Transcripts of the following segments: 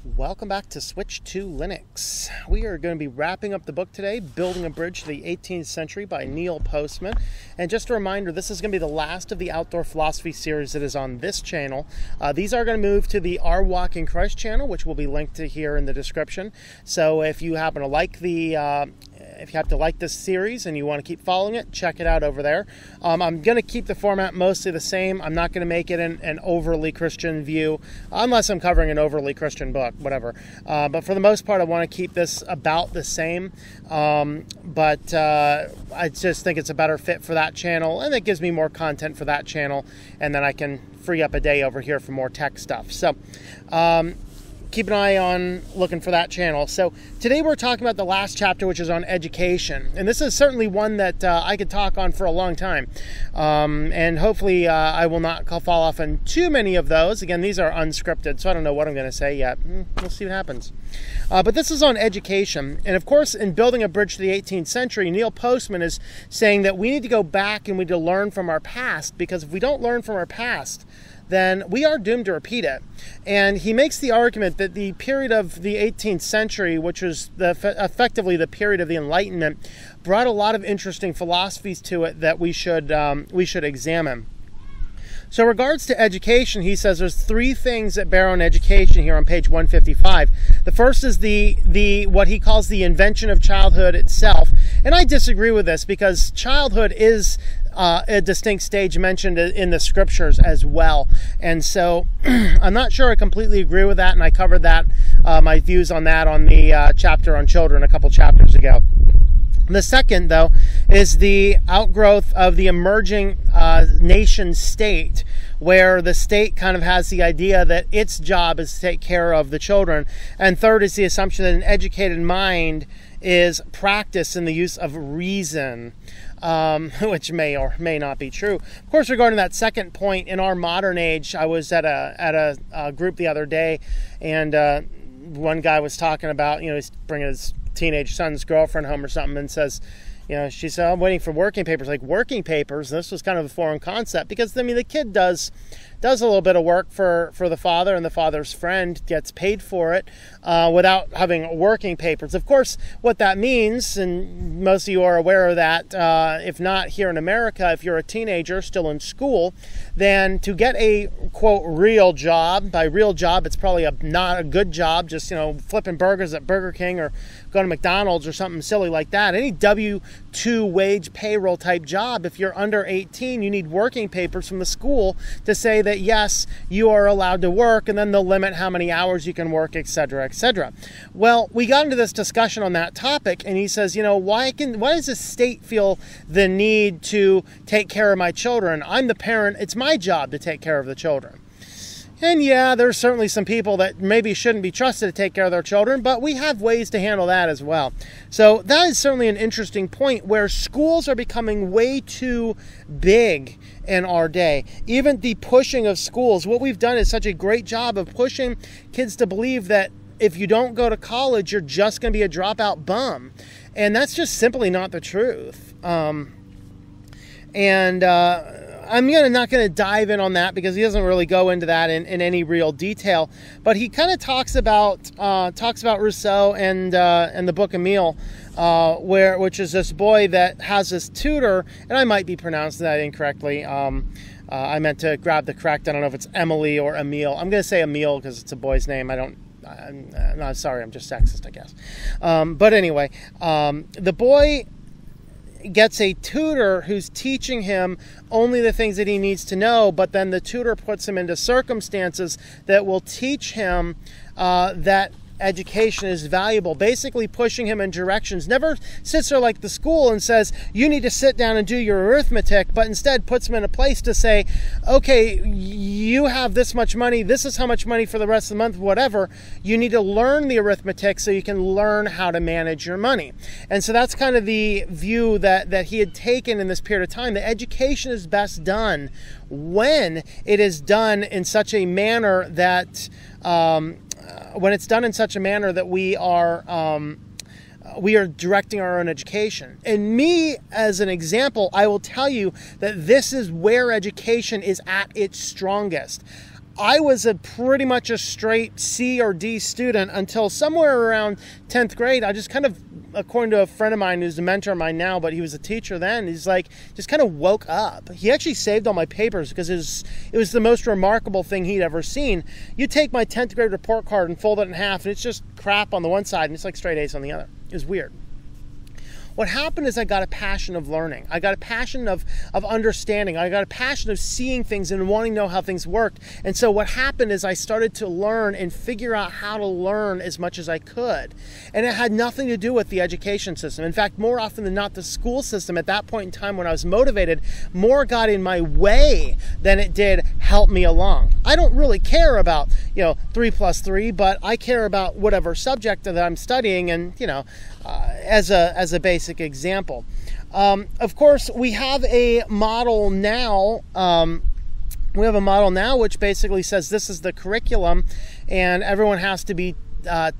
Welcome back to SwitchedtoLinux. We are going to be wrapping up the book today, Building a Bridge to the 18th Century by Neil Postman. And just a reminder, this is going to be the last of the outdoor philosophy series that is on this channel. These are going to move to the OurWalkInChrist channel, which will be linked to here in the description. So if you happen to like this series and you want to keep following it, check it out over there. I'm going to keep the format mostly the same. I'm not going to make it an overly Christian view, unless I'm covering an overly Christian book, whatever. But for the most part, I want to keep this about the same. But I just think it's a better fit for that channel, and it gives me more content for that channel, and then I can free up a day over here for more tech stuff. So keep an eye on looking for that channel. So today we're talking about the last chapter, which is on education. And this is certainly one that I could talk on for a long time. And hopefully I will not fall off on too many of those. Again, these are unscripted, so I don't know what I'm going to say yet. We'll see what happens. But this is on education. And of course, in Building a Bridge to the 18th Century, Neil Postman is saying that we need to go back and we need to learn from our past, because if we don't learn from our past, then we are doomed to repeat it. And he makes the argument that the period of the 18th century, which was effectively the period of the Enlightenment, brought a lot of interesting philosophies to it that we should examine. So in regards to education, he says there's three things that bear on education here on page 155. The first is the what he calls the invention of childhood itself. And I disagree with this, because childhood is a distinct stage mentioned in the scriptures as well. And so I'm not sure I completely agree with that, and I covered that, my views on that on the chapter on children a couple chapters ago. The second, though, is the outgrowth of the emerging nation state, where the state kind of has the idea that its job is to take care of the children. And third is the assumption that an educated mind is practiced in the use of reason, which may or may not be true. Of course, regarding that second point, in our modern age, I was at a group the other day, and one guy was talking about, he's bringing his teenage son's girlfriend home or something, and says, she said, I'm waiting for working papers. Like, working papers? And this was kind of a foreign concept, because, the kid does a little bit of work for the father, and the father's friend gets paid for it without having working papers. Of course, what that means, and most of you are aware of that, if not here in America, if you're a teenager still in school, then to get a, quote, real job, by real job, it's probably not a good job, just, flipping burgers at Burger King or going to McDonald's or something silly like that. Any W-2 wage payroll type job, if you're under 18, you need working papers from the school to say that yes, you are allowed to work, and then they'll limit how many hours you can work, etc., etc. Well, we got into this discussion on that topic, and he says, why does the state feel the need to take care of my children? I'm the parent. It's my job to take care of the children. And yeah, there's certainly some people that maybe shouldn't be trusted to take care of their children, but we have ways to handle that as well. So that is certainly an interesting point, where schools are becoming way too big in our day. Even the pushing of schools, what we've done is such a great job of pushing kids to believe that if you don't go to college, you're just going to be a dropout bum. And that's just simply not the truth. I'm not going to dive in on that, because he doesn't really go into that in any real detail. But he kind of talks about Rousseau and the Book Emile, which is this boy that has this tutor, and I might be pronouncing that incorrectly. I meant to grab the correct. I don't know if it's Emily or Emile. I'm going to say Emile because it's a boy's name. I'm not sorry. I'm just sexist, I guess. But anyway, the boy gets a tutor who's teaching him only the things that he needs to know, but then the tutor puts him into circumstances that will teach him that education is valuable, basically pushing him in directions. Never sits there like the school and says, you need to sit down and do your arithmetic, but instead puts him in a place to say, okay, you have this much money, this is how much money for the rest of the month, whatever. You need to learn the arithmetic so you can learn how to manage your money. And so that's kind of the view that he had taken in this period of time. The education is best done when it is done in such a manner that we are directing our own education. And me, as an example, I will tell you that this is where education is at its strongest. I was pretty much a straight C or D student until somewhere around 10th grade. I just kind of, according to a friend of mine who's a mentor of mine now, but he was a teacher then, he's like, just kind of woke up. He actually saved all my papers because it was the most remarkable thing he'd ever seen. You take my 10th grade report card and fold it in half, and it's just crap on the one side, and it's like straight A's on the other. It was weird. What happened is I got a passion of learning. I got a passion of understanding. I got a passion of seeing things and wanting to know how things worked. And so what happened is I started to learn and figure out how to learn as much as I could. And it had nothing to do with the education system. In fact, more often than not, the school system at that point in time when I was motivated more got in my way than it did help me along. I don't really care about, 3 plus 3, but I care about whatever subject that I'm studying and, as a basic example. Of course, we have a model now. Which basically says this is the curriculum, and everyone has to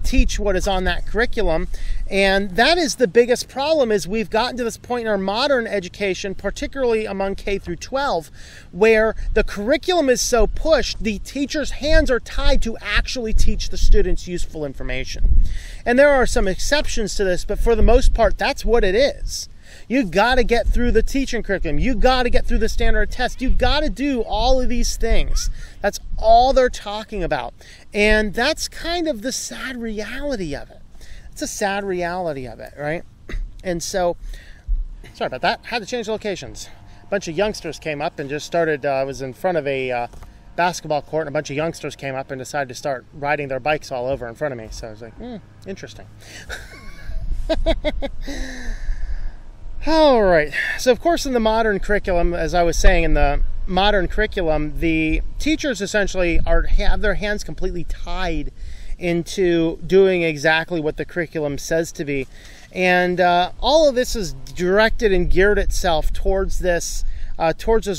teach what is on that curriculum. And that is the biggest problem, is we've gotten to this point in our modern education, particularly among K through 12, where the curriculum is so pushed, the teacher's hands are tied to actually teach the students useful information. And there are some exceptions to this, but for the most part, that's what it is. You got to get through the teaching curriculum. You got to get through the standard test. You got to do all of these things. That's all they're talking about. And that's kind of the sad reality of it. It's a sad reality of it, right? And so, sorry about that. Had to change locations. A bunch of youngsters came up and just started, I was in front of a basketball court, and a bunch of youngsters came up and decided to start riding their bikes all over in front of me. So I was like, interesting. All right. So, of course, in the modern curriculum, as I was saying, in the modern curriculum, the teachers essentially have their hands completely tied into doing exactly what the curriculum says to be. And all of this is directed and geared itself towards this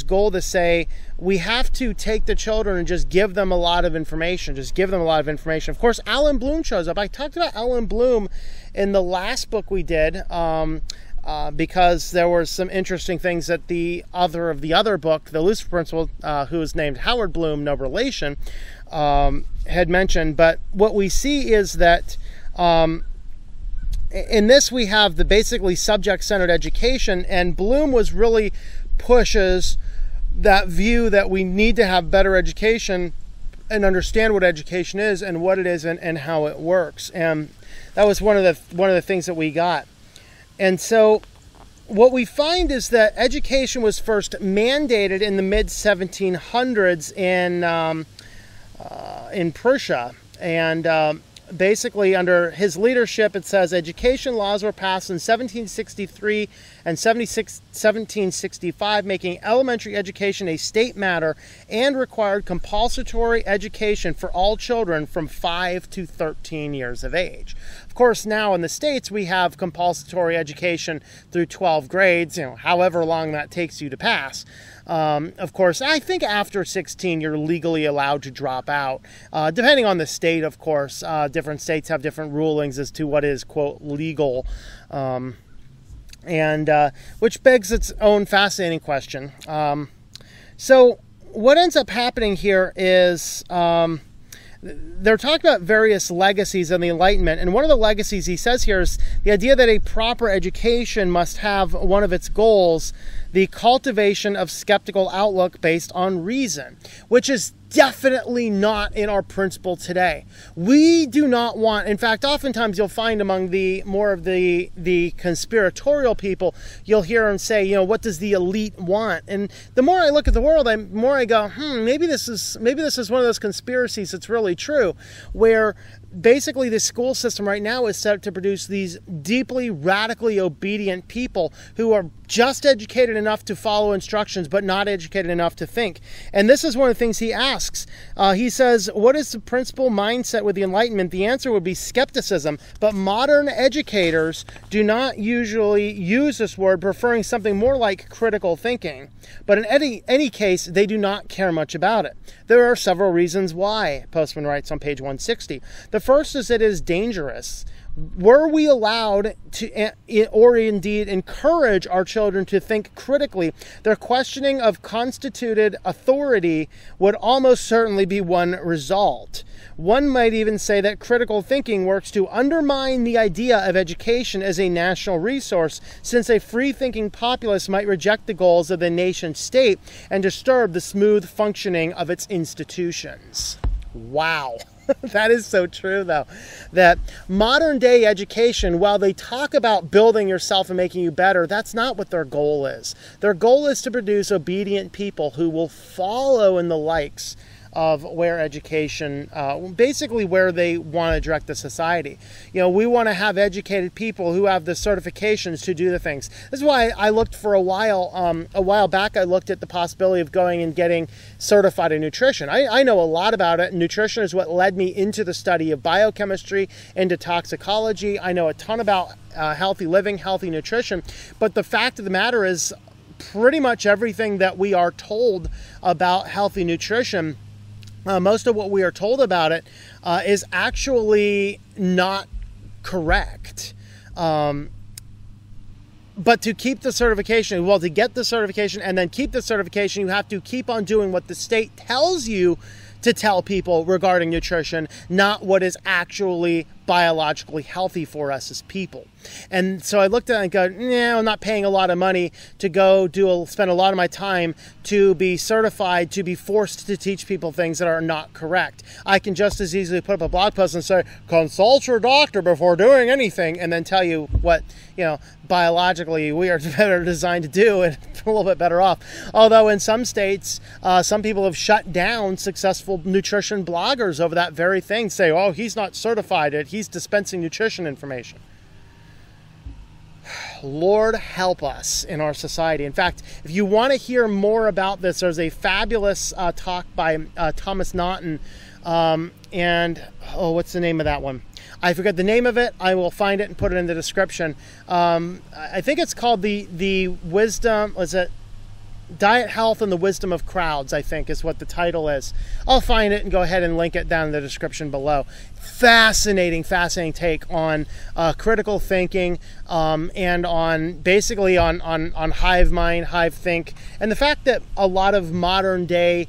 goal to say we have to take the children and just give them a lot of information. Of course, Alan Bloom shows up. I talked about Alan Bloom in the last book we did, because there were some interesting things that the author of the other book, The Lucifer Principle, who is named Howard Bloom, no relation, had mentioned. But what we see is that in this we have the basically subject-centered education, and Bloom really pushes that view that we need to have better education and understand what education is and what it is and how it works. And that was one of the things that we got. And so what we find is that education was first mandated in the mid-1700s in Prussia. And basically under his leadership, it says education laws were passed in 1763 and 1765, making elementary education a state matter and required compulsory education for all children from 5 to 13 years of age. Of course, now in the States, we have compulsory education through 12 grades, however long that takes you to pass. Of course, I think after 16, you're legally allowed to drop out, depending on the state, of course. Different states have different rulings as to what is, quote, legal, which begs its own fascinating question. So what ends up happening here is they're talking about various legacies of the Enlightenment, and one of the legacies he says here is the idea that a proper education must have one of its goals, the cultivation of skeptical outlook based on reason, which is definitely not in our principle today. We do not want, in fact, oftentimes you'll find among the more of the conspiratorial people, you'll hear them say, what does the elite want? And the more I look at the world, the more I go, maybe this is one of those conspiracies that's really true, where basically the school system right now is set up to produce these deeply, radically obedient people who are just educated enough to follow instructions, but not educated enough to think. And this is one of the things he asks. He says, what is the principal mindset with the Enlightenment? The answer would be skepticism, but modern educators do not usually use this word, preferring something more like critical thinking. But in any case, they do not care much about it. There are several reasons why, Postman writes on page 160. The first is it is dangerous. Were we allowed to, or indeed encourage our children to think critically, their questioning of constituted authority would almost certainly be one result. One might even say that critical thinking works to undermine the idea of education as a national resource, since a free-thinking populace might reject the goals of the nation state and disturb the smooth functioning of its institutions. Wow. That is so true, though, that modern day education, while they talk about building yourself and making you better, that's not what their goal is. Their goal is to produce obedient people who will follow in the likes of where education, basically where they want to direct the society. You know, we want to have educated people who have the certifications to do the things. This is why I looked for a while back, I looked at the possibility of going and getting certified in nutrition. I know a lot about it. Nutrition is what led me into the study of biochemistry, into toxicology. I know a ton about healthy living, healthy nutrition, but the fact of the matter is pretty much everything that we are told about healthy nutrition, most of what we are told about it is actually not correct. But to keep the certification, well, to get the certification and then keep the certification, you have to keep on doing what the state tells you to tell people regarding nutrition, not what is actually biologically healthy for us as people. And so I looked at it and go, no, I'm not paying a lot of money to go spend a lot of my time to be certified, to be forced to teach people things that are not correct. I can just as easily put up a blog post and say, consult your doctor before doing anything, and then tell you what, biologically we are better designed to do and a little bit better off. Although in some states, some people have shut down successful nutrition bloggers over that very thing, say, oh, he's not certified, he's dispensing nutrition information. Lord help us in our society. In fact, if you want to hear more about this, there's a fabulous talk by Thomas Naughton, what's the name of that one? I forget the name of it. I will find it and put it in the description. I think it's called the Wisdom, was it Diet, Health, and the Wisdom of Crowds, I think is what the title is. I'll find it and go ahead and link it down in the description below. Fascinating take on critical thinking and on basically on hive mind, hive think, and the fact that a lot of modern day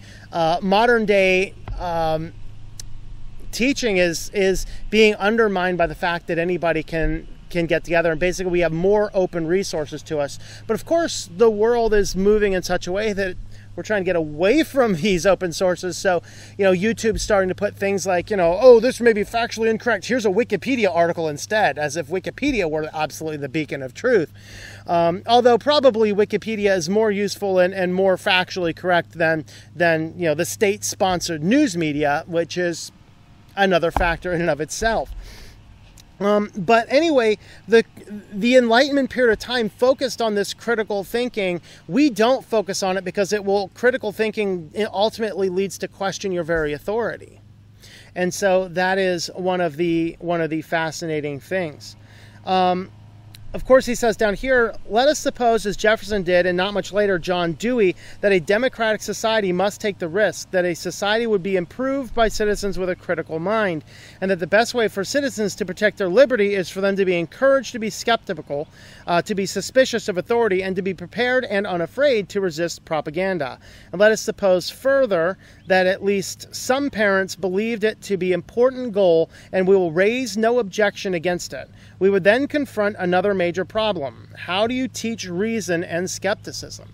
teaching is being undermined by the fact that anybody can get together, and basically we have more open resources to us. But of course, the world is moving in such a way that we're trying to get away from these open sources. So, YouTube's starting to put things like, oh, this may be factually incorrect. Here's a Wikipedia article instead, as if Wikipedia were absolutely the beacon of truth. Although probably Wikipedia is more useful and more factually correct than the state-sponsored news media, which is another factor in and of itself. But anyway, the Enlightenment period of time focused on this critical thinking. We don't focus on it because critical thinking ultimately leads to question your very authority. And so that is one of the fascinating things. Of course, he says down here, let us suppose, as Jefferson did, and not much later John Dewey, that a democratic society must take the risk, that a society would be improved by citizens with a critical mind, and that the best way for citizens to protect their liberty is for them to be encouraged to be skeptical, to be suspicious of authority, and to be prepared and unafraid to resist propaganda. And let us suppose further that at least some parents believed it to be an important goal, and we will raise no objection against it. We would then confront another major problem. How do you teach reason and skepticism?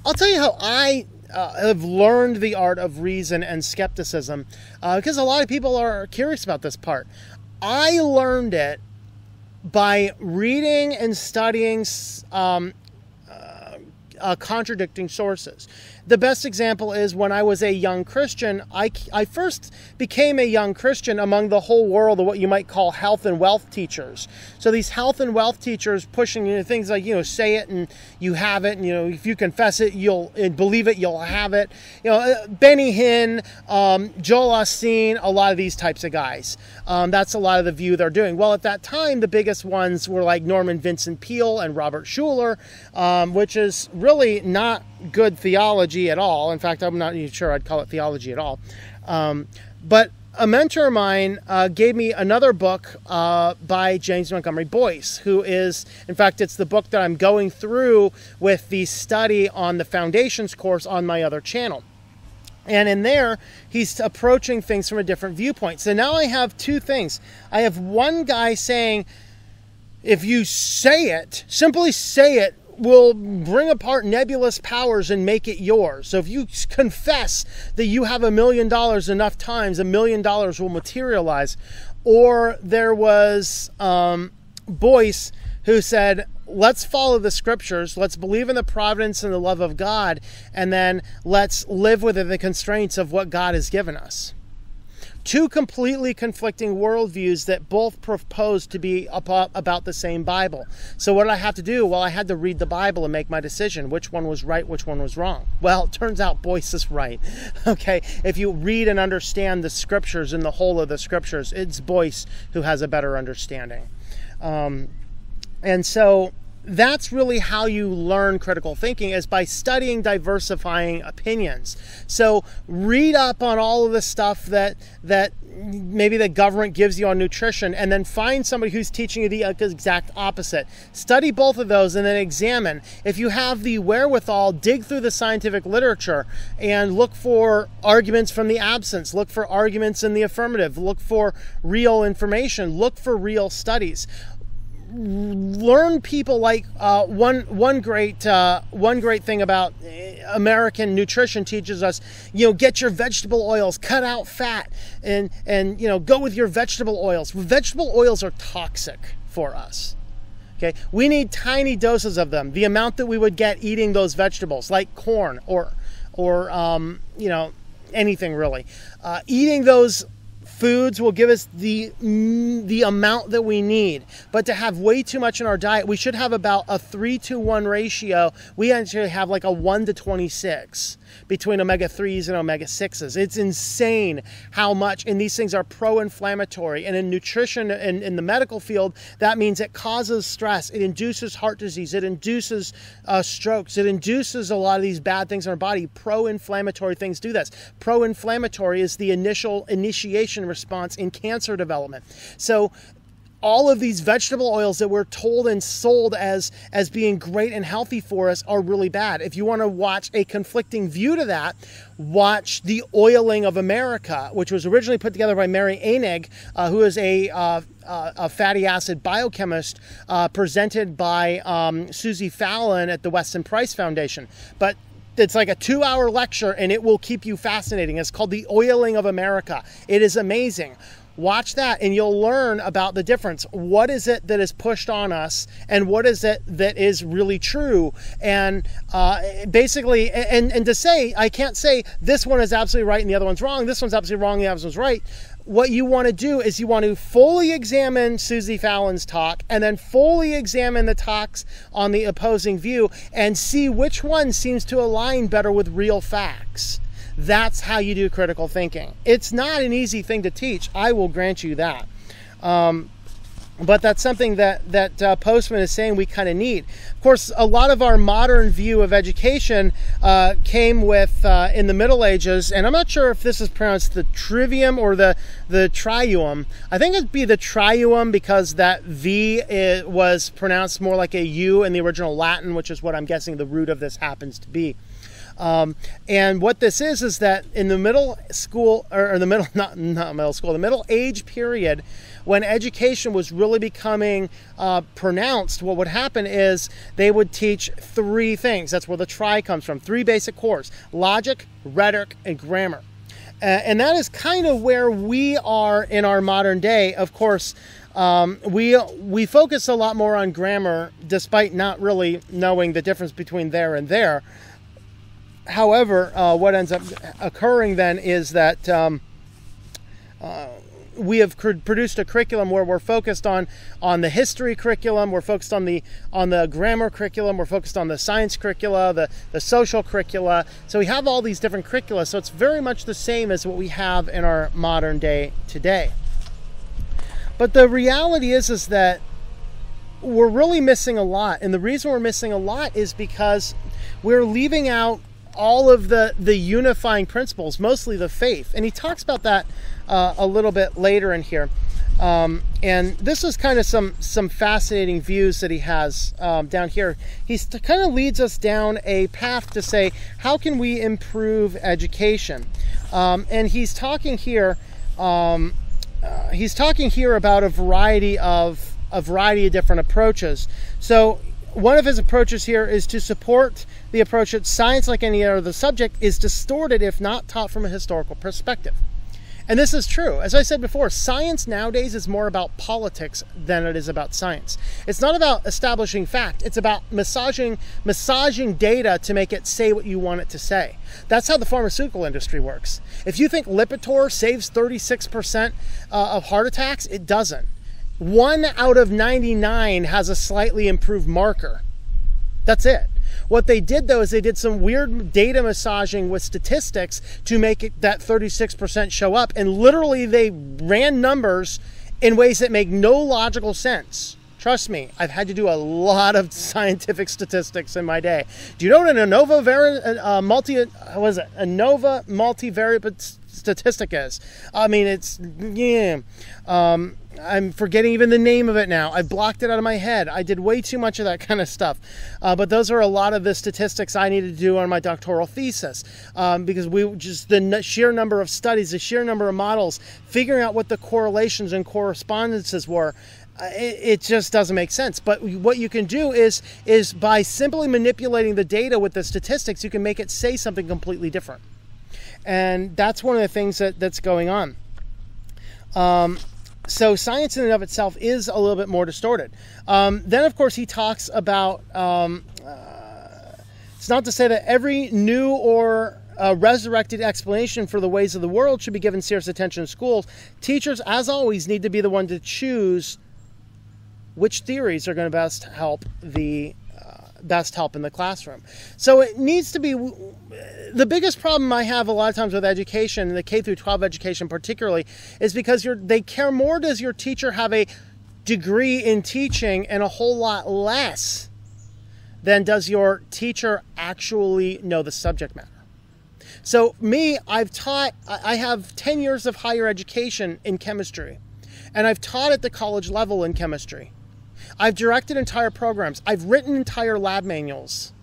I'll tell you how I have learned the art of reason and skepticism, because a lot of people are curious about this part. I learned it by reading and studying contradicting sources. The best example is when I was a young Christian, I first became a young Christian among the whole world of what you might call health and wealth teachers. So these health and wealth teachers pushing things like, say it and you have it, and if you confess it, you'll believe it, you'll have it. Benny Hinn, Joel Osteen, a lot of these types of guys. That's a lot of the view they're doing. Well, at that time, the biggest ones were like Norman Vincent Peale and Robert Schuller, which is really not good theology at all. In fact, I'm not even sure I'd call it theology at all. But a mentor of mine gave me another book by James Montgomery Boyce, who is, in fact, it's the book that I'm going through with the study on the Foundations course on my other channel. And in there, he's approaching things from a different viewpoint. So now I have two things. I have one guy saying, if you say it, simply say it, will bring apart nebulous powers and make it yours. So if you confess that you have $1 million enough times, $1 million will materialize. Or there was Boyce, who said, let's follow the scriptures, let's believe in the providence and the love of God, and then let's live within the constraints of what God has given us. Two completely conflicting worldviews that both propose to be about the same Bible. So what did I have to do? Well, I had to read the Bible and make my decision. Which one was right, which one was wrong? Well, it turns out Boyce is right. Okay, if you read and understand the scriptures and the whole of the scriptures, it's Boyce who has a better understanding. And so that's really how you learn critical thinking, is by studying diversifying opinions. So read up on all of the stuff that maybe the government gives you on nutrition, and then find somebody who's teaching you the exact opposite. Study both of those and then examine. If you have the wherewithal, dig through the scientific literature and look for arguments from the absence, look for arguments in the affirmative, look for real information, look for real studies. Learn people like one great thing about American nutrition teaches us, get your vegetable oils, cut out fat, and go with your vegetable oils. Vegetable oils are toxic for us. Okay, we need tiny doses of them, the amount that we would get eating those vegetables, like corn or anything really. Eating those foods will give us the amount that we need. But to have way too much in our diet, we should have about a 3-to-1 ratio. We actually have like a 1-to-26 between omega-3s and omega-6s. It's insane how much, and these things are pro-inflammatory. And in nutrition and in the medical field, that means it causes stress, it induces heart disease, it induces strokes, it induces a lot of these bad things in our body. Pro-inflammatory things do this. Pro-inflammatory is the initiation response in cancer development. So all of these vegetable oils that we're told and sold as being great and healthy for us are really bad. If you want to watch a conflicting view to that, watch The Oiling of America, which was originally put together by Mary Ainig, who is a fatty acid biochemist, presented by Susie Fallon at the Weston Price Foundation. But it's like a 2-hour lecture, and it will keep you fascinating. It's called The Oiling of America. It is amazing. Watch that and you'll learn about the difference. What is it that is pushed on us, and what is it that is really true? And basically, and to say, I can't say this one is absolutely right and the other one's wrong, this one's absolutely wrong and the other one's right. What you want to do is you want to fully examine Susie Fallon's talk, and then fully examine the talks on the opposing view, and see which one seems to align better with real facts. That's how you do critical thinking. It's not an easy thing to teach, I will grant you that. But that's something that Postman is saying we kind of need. Of course, a lot of our modern view of education came with in the Middle Ages, and I'm not sure if this is pronounced the trivium or the trium. I think it'd be the trium, because that V was pronounced more like a U in the original Latin, which is what I'm guessing the root of this happens to be. And what this is that in the middle school, or the middle, not middle school, the middle age period, when education was really becoming pronounced, what would happen is they would teach 3 things. That's where the tri comes from. 3 basic cores: logic, rhetoric, and grammar. And that is kind of where we are in our modern day. Of course, we focus a lot more on grammar, despite not really knowing the difference between there and there. However, what ends up occurring then is that we have produced a curriculum where we're focused on the history curriculum, we're focused on the grammar curriculum, we're focused on the science curricula, the social curricula. So we have all these different curricula. So it's very much the same as what we have in our modern day today. But the reality is that we're really missing a lot. And the reason we're missing a lot is because we're leaving out all of the unifying principles, mostly the faith. And he talks about that a little bit later in here. And this is kind of some fascinating views that he has down here. He kind of leads us down a path to say, how can we improve education? And he's talking here about a variety of different approaches. So one of his approaches here is to support the approach that science, like any other subject, is distorted if not taught from a historical perspective. And this is true. As I said before, science nowadays is more about politics than it is about science. It's not about establishing fact. It's about massaging data to make it say what you want it to say. That's how the pharmaceutical industry works. If you think Lipitor saves 36% of heart attacks, it doesn't. 1 out of 99 has a slightly improved marker. That's it. What they did, though, is they did some weird data massaging with statistics to make it that 36% show up. And literally, they ran numbers in ways that make no logical sense. Trust me, I've had to do a lot of scientific statistics in my day. Do you know what an ANOVA multivariate statistic is? I mean, it's, yeah. I'm forgetting even the name of it now. I blocked it out of my head. I did way too much of that kind of stuff. But those are a lot of the statistics I needed to do on my doctoral thesis. Because the sheer number of studies, the sheer number of models, figuring out what the correlations and correspondences were, it just doesn't make sense. But what you can do is by simply manipulating the data with the statistics, you can make it say something completely different. And that's one of the things that's going on. So science in and of itself is a little bit more distorted. Then, of course, he talks about, it's not to say that every new or resurrected explanation for the ways of the world should be given serious attention in schools. Teachers, as always, need to be the one to choose which theories are going to best help in the classroom. So it needs to be, the biggest problem I have a lot of times with education, and the K through 12 education particularly, is because they care more, does your teacher have a degree in teaching, and a whole lot less than does your teacher actually know the subject matter. So me, I have 10 years of higher education in chemistry, and I've taught at the college level in chemistry. I've directed entire programs. I've written entire lab manuals.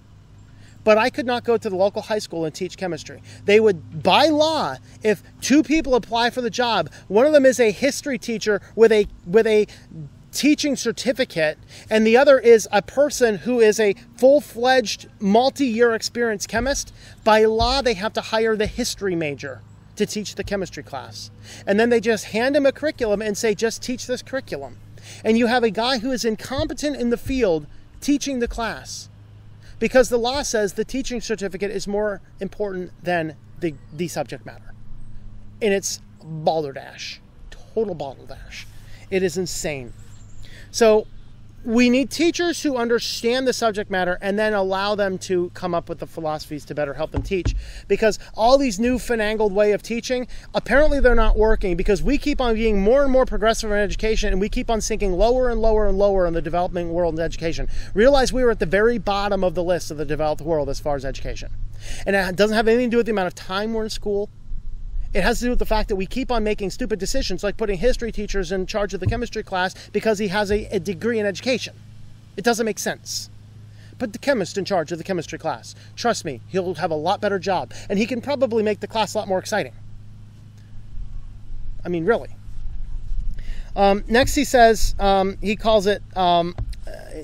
But I could not go to the local high school and teach chemistry. They would, by law, if 2 people apply for the job, one of them is a history teacher with a teaching certificate, and the other is a person who is a full-fledged, multi-year experienced chemist, by law they have to hire the history major to teach the chemistry class. And then they just hand him a curriculum and say, just teach this curriculum. And you have a guy who is incompetent in the field teaching the class, because the law says the teaching certificate is more important than the subject matter. And it's balderdash, total balderdash. It is insane. So we need teachers who understand the subject matter and then allow them to come up with the philosophies to better help them teach. Because all these new finagled way of teaching, apparently they're not working, because we keep on being more and more progressive in education, and we keep on sinking lower and lower and lower in the developing world in education. Realize we are at the very bottom of the list of the developed world as far as education. And it doesn't have anything to do with the amount of time we're in school. It has to do with the fact that we keep on making stupid decisions, like putting history teachers in charge of the chemistry class because he has a degree in education. It doesn't make sense. Put the chemist in charge of the chemistry class. Trust me, he'll have a lot better job, and he can probably make the class a lot more exciting. I mean, really. Next, he says, he calls it,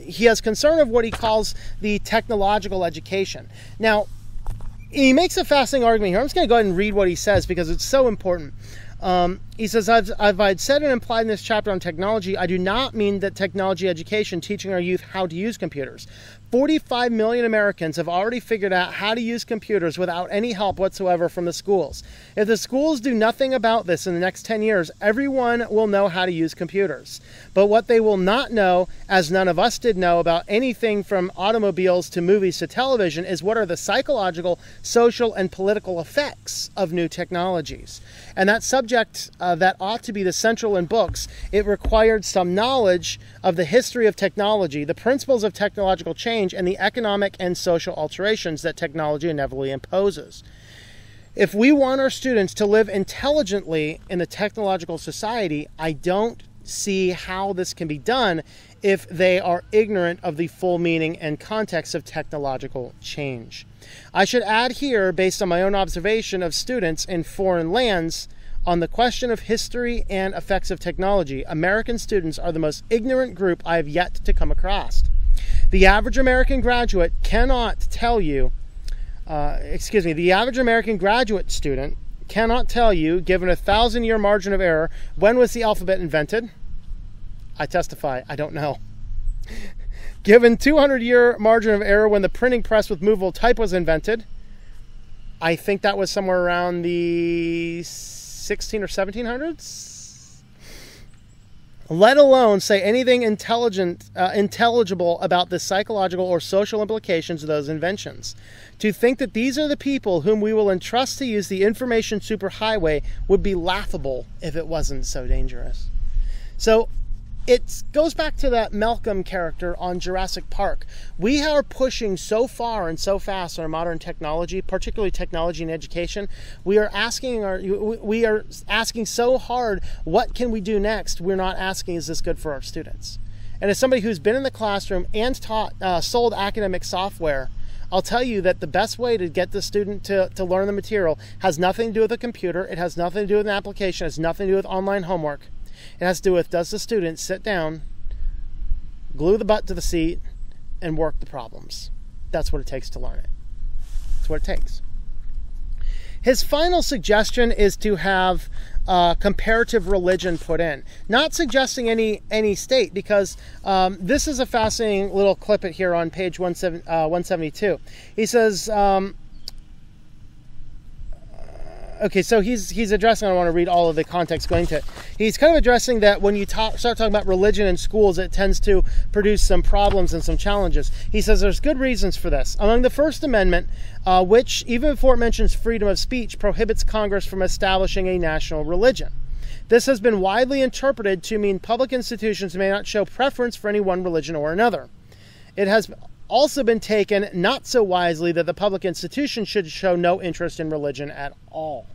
he has concern of what he calls the technological education. Now, he makes a fascinating argument here. I'm just going to go ahead and read what he says because it's so important. He says, I've said and implied in this chapter on technology, I do not mean that technology education, teaching our youth how to use computers. 45 million Americans have already figured out how to use computers without any help whatsoever from the schools. If the schools do nothing about this in the next 10 years, everyone will know how to use computers. But what they will not know, as none of us did know about anything from automobiles to movies to television, is what are the psychological, social, and political effects of new technologies. And that subject that ought to be the central in books, it required some knowledge of the history of technology, the principles of technological change, change and the economic and social alterations that technology inevitably imposes. If we want our students to live intelligently in the technological society, I don't see how this can be done if they are ignorant of the full meaning and context of technological change. I should add here, based on my own observation of students in foreign lands, on the question of history and effects of technology, American students are the most ignorant group I have yet to come across. The average American graduate cannot tell you, the average American graduate student cannot tell you, given a 1,000-year margin of error, when was the alphabet invented? I testify, I don't know. Given 200-year margin of error when the printing press with movable type was invented, I think that was somewhere around the 16 or 1700s. Let alone say anything intelligible about the psychological or social implications of those inventions. To think that these are the people whom we will entrust to use the information superhighway would be laughable if it wasn't so dangerous. So it goes back to that Malcolm character on Jurassic Park. We are pushing so far and so fast on our modern technology, particularly technology in education. We are asking so hard, what can we do next? We're not asking, is this good for our students? And as somebody who's been in the classroom and sold academic software, I'll tell you that the best way to get the student to learn the material has nothing to do with a computer. It has nothing to do with an application. It has nothing to do with online homework. It has to do with, does the student sit down, glue the butt to the seat, and work the problems? That's what it takes to learn it. That's what it takes. His final suggestion is to have comparative religion put in. Not suggesting any state, because this is a fascinating little clip here on page 172. He says, okay, so he's addressing, I don't want to read all of the context going to it. He's kind of addressing that when you start talking about religion in schools, it tends to produce some problems and some challenges. He says there's good reasons for this. Among the First Amendment, which, even before it mentions freedom of speech, prohibits Congress from establishing a national religion. This has been widely interpreted to mean public institutions may not show preference for any one religion or another. It has also been taken not so wisely that the public institution should show no interest in religion at all.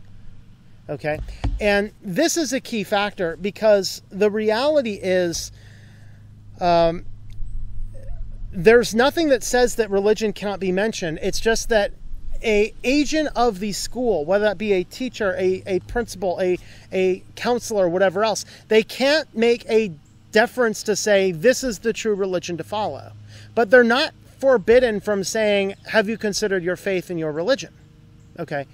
Okay? And this is a key factor, because the reality is there's nothing that says that religion cannot be mentioned. It's just that a agent of the school, whether that be a teacher, a principal, a counselor, whatever else, they can't make a deference to say this is the true religion to follow. But they're not forbidden from saying, have you considered your faith in your religion? Okay.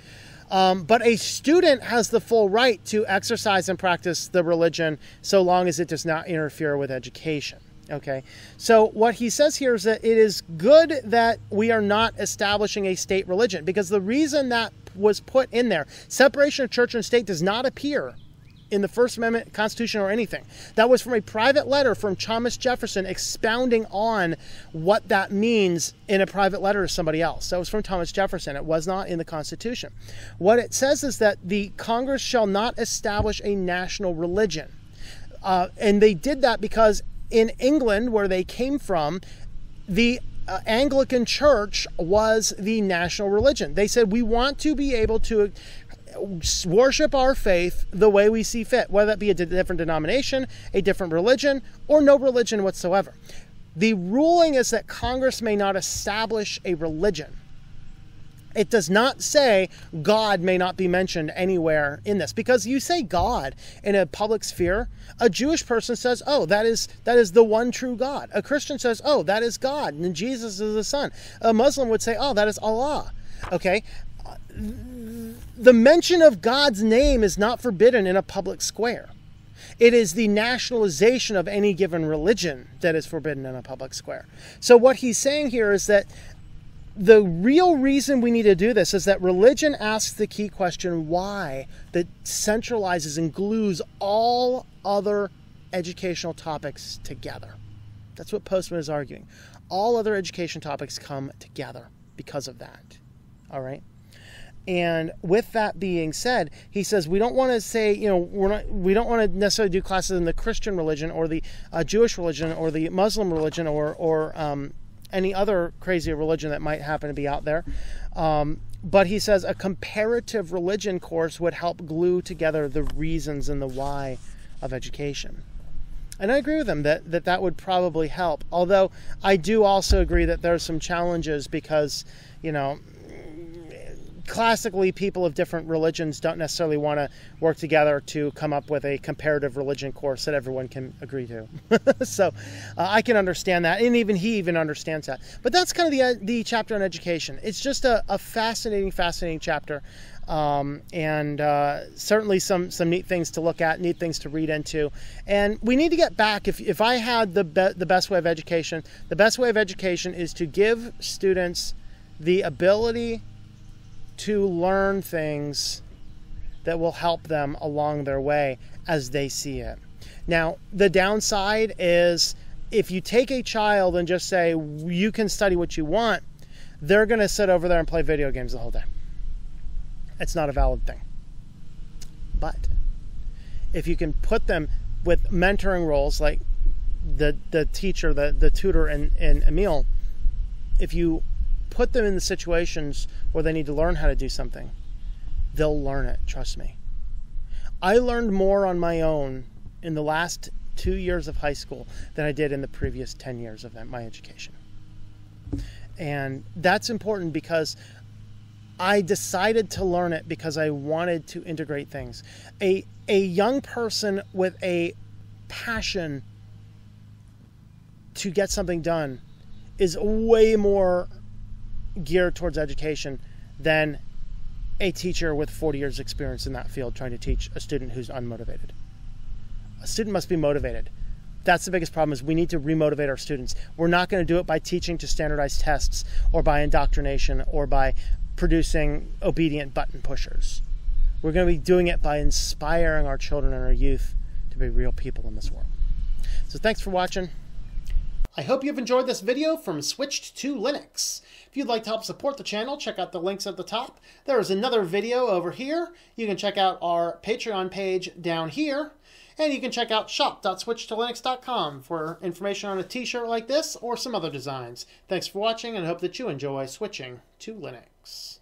But a student has the full right to exercise and practice the religion so long as it does not interfere with education. Okay. So what he says here is that it is good that we are not establishing a state religion, because the reason that was put in there, separation of church and state, does not appear in the First Amendment, Constitution, or anything. That was from a private letter from Thomas Jefferson expounding on what that means in a private letter to somebody else. That was from Thomas Jefferson. It was not in the Constitution. What it says is that the Congress shall not establish a national religion. And they did that because in England, where they came from, the Anglican Church was the national religion. They said, we want to be able to worship our faith the way we see fit, whether that be a different denomination, a different religion, or no religion whatsoever. The ruling is that Congress may not establish a religion. It does not say God may not be mentioned anywhere in this, because you say God in a public sphere, a Jewish person says, oh, that is the one true God. A Christian says, oh, that is God, and Jesus is the Son. A Muslim would say, oh, that is Allah. Okay? The mention of God's name is not forbidden in a public square. It is the nationalization of any given religion that is forbidden in a public square. So what he's saying here is that the real reason we need to do this is that religion asks the key question, why, that centralizes and glues all other educational topics together. That's what Postman is arguing. All other education topics come together because of that. All right? And with that being said, he says we don't want to say, we don't want to necessarily do classes in the Christian religion or the Jewish religion or the Muslim religion or any other crazy religion that might happen to be out there. But he says a comparative religion course would help glue together the reasons and the why of education. And I agree with him that would probably help. Although I do also agree that there's some challenges because, you know, classically people of different religions don't necessarily want to work together to come up with a comparative religion course that everyone can agree to. So I can understand that, and even he understands that. But that's kind of the chapter on education. It's just a fascinating chapter, and certainly some neat things to look at, neat things to read into. And we need to get back. If I had the best way of education, the best way of education is to give students the ability to learn things that will help them along their way as they see it. Now, the downside is if you take a child and just say, you can study what you want, they're going to sit over there and play video games the whole day. It's not a valid thing. But if you can put them with mentoring roles like the teacher, the tutor, and Emil, if you put them in the situations where they need to learn how to do something, they'll learn it, trust me. I learned more on my own in the last 2 years of high school than I did in the previous 10 years of my education. And that's important because I decided to learn it because I wanted to integrate things. A young person with a passion to get something done is way more geared towards education than a teacher with 40 years experience in that field trying to teach a student who's unmotivated. A student must be motivated. That's the biggest problem, is we need to remotivate our students. We're not going to do it by teaching to standardized tests or by indoctrination or by producing obedient button pushers. We're going to be doing it by inspiring our children and our youth to be real people in this world. So thanks for watching. I hope you've enjoyed this video from Switched to Linux. If you'd like to help support the channel, check out the links at the top. There is another video over here. You can check out our Patreon page down here. And you can check out shop.switchedtolinux.com for information on a t-shirt like this or some other designs. Thanks for watching, and I hope that you enjoy switching to Linux.